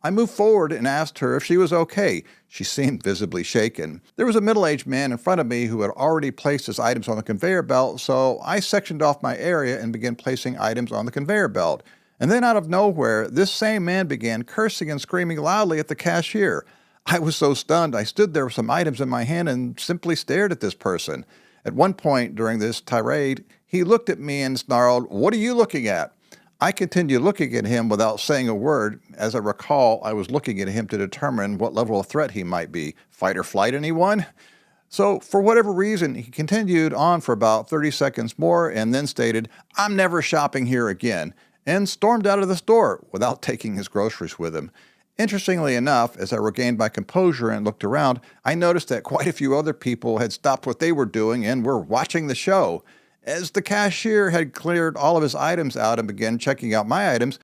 I moved forward and asked her if she was okay. She seemed visibly shaken. There was a middle-aged man in front of me who had already placed his items on the conveyor belt, so I sectioned off my area and began placing items on the conveyor belt. And then out of nowhere, this same man began cursing and screaming loudly at the cashier. I was so stunned, I stood there with some items in my hand and simply stared at this person. At one point during this tirade, he looked at me and snarled, "What are you looking at?" I continued looking at him without saying a word. As I recall, I was looking at him to determine what level of threat he might be. Fight or flight, anyone? So, for whatever reason, he continued on for about 30 seconds more and then stated, "I'm never shopping here again," and stormed out of the store without taking his groceries with him. Interestingly enough, as I regained my composure and looked around, I noticed that quite a few other people had stopped what they were doing and were watching the show. As the cashier had cleared all of his items out and began checking out my items,